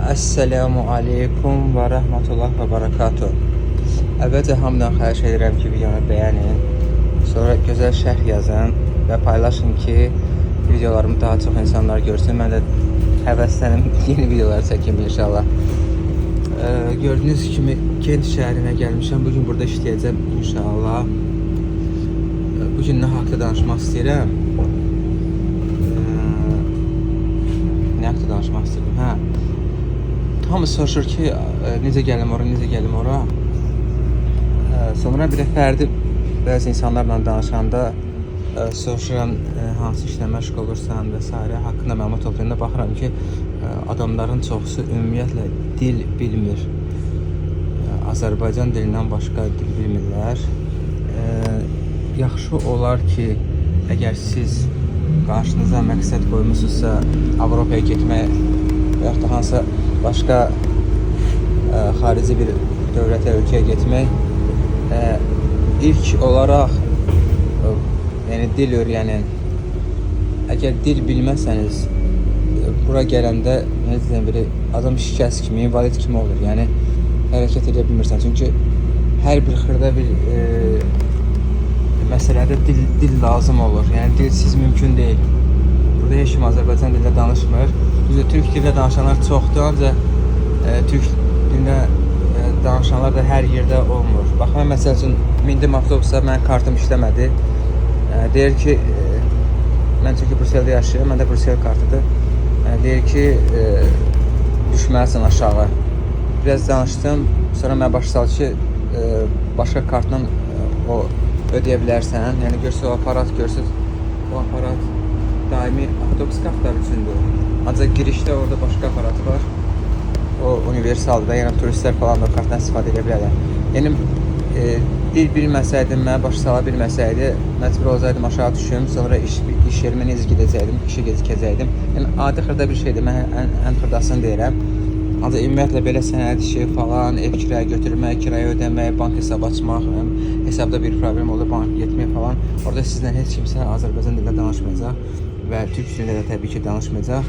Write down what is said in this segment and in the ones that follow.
Esselamu aleykum və rəhmətullah və barakatuh. Əvvəlcə hamıdan xahiş edirəm ki, videonu bəyənin, sonra gözəl şərh yazın və paylaşın ki, videolarımı daha çox insanlar görsün. Mən də həvəslənəm yeni videolar çəkim inşallah. Gördüyünüz kimi Kent şəhərinə gəlmişəm. Bugün burada işləyəcəm inşallah. Bugün nə haqda danışmaq istəyirəm? Nə haqda danışmaq istəyirəm? Hamı soruşur ki, necə gəlim ora? Sonra bir də fərdi bəzi insanlarla danışanda soruşuram hansı işlə məşğul olursan və s. haqqında məlumat toplayanda baxıram ki, adamların çoxusu ümumiyyətlə dil bilmir. Azərbaycan dilindən başqa dil bilmirlər. Yaxşı olar ki, əgər siz qarşınıza məqsəd qoymusunuzsa, Avropaya getmək və yaxud da hansısa başqa xarici bir dövlətə, ölkəyə getmək, ilk olaraq yəni dil öyrənin. Əgər dil bilməsəniz, bura gələndə biri adam şikəst kimi, invalid kimi olur. Yəni hərəkət edə bilmirsən. Çünki hər bir xırda bir məsələdə dil lazım olur. Yəni dilsiz mümkün deyil. Burada heç kim Azərbaycan dilində danışmır. Düzdür, türk dilində danışanlar çoxdur, ancaq türk dilində danışanlar da hər yerdə olmur. Bax, mən məsəl üçün mindim avtobusa, mənim kartım işləmədi. Deyir ki, mən çünki Brüsseldə yaşayıram, məndə Brüssel kartıdır. Deyir ki, düşməlisən aşağı. Biraz danışdım, sonra mən başa saldı ki, başqa kartla o ödeyə bilərsən. Yəni görsə o aparat, o aparat daimi avtobus kartları üçündür. Ancaq girişdə orada başqa aparat var. O universaldır da, yəni turistlər falan da o kartdan istifadə edə bilərlər. Yəni dil bilməsəydim, mənə başa sala bilməsəydi, məcbur olsaydım aşağı düşüm, sonra iş yerimə necə gedəcəkdim, işə gecikəcəkdim. Yəni adi xırda bir şeydir, mən ən xırdasını deyirəm. Ancaq ümumiyyətlə belə sənəd işi falan, ev kiraya götürmək, kiraya ödəmək, bank hesabı açmaq, hesabda bir problem olur, bank getmək falan. Orada sizlə heç kimsə Azərbaycan dilində danışmayacaq və türk dilində də təbii ki danışmayacaq.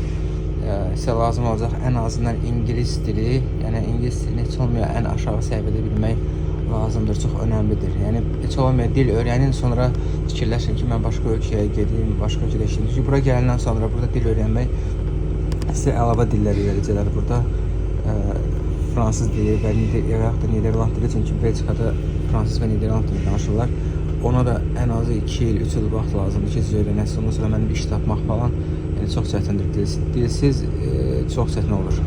Sizə lazım olacaq ən azından ingilis dili, yəni ingilis dilini heç olmaya ən aşağı səviyyədə bilmək lazımdır, çox önəmlidir. Yəni heç olmaya dil öyrənin, sonra fikirləşin ki, mən başqa ölkəyə gedim, başqa ölkədə işləyim. Çünki bura gələndən sonra burada dil öyrənmək sizə əlavə dillər öyrədəcəklər burada. Fransız dili və Niderland dili, çünki Belçikada Fransız və Niderland dili danışırlar. Ona da ən azı 2 il, 3 il vaxt lazımdır ki, siz öyrənəsiniz. Ondan sonra mənim iş tapmaq falan çox çətindir. Dilsiz çox çətin olur.